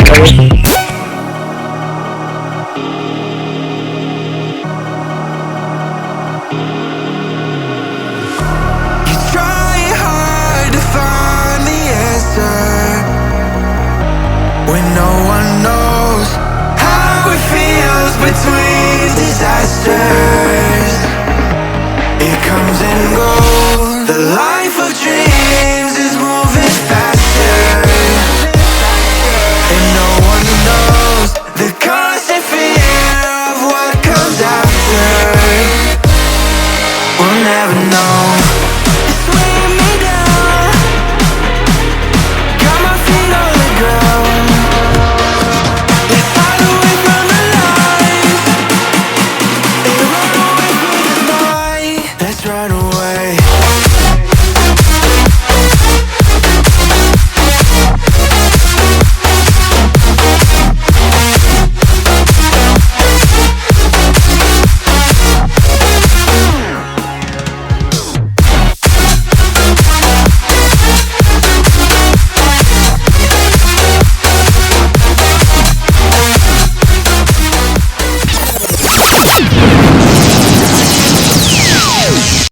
You try hard to find the answer when no one knows how it feels between disasters. It comes and goes. The life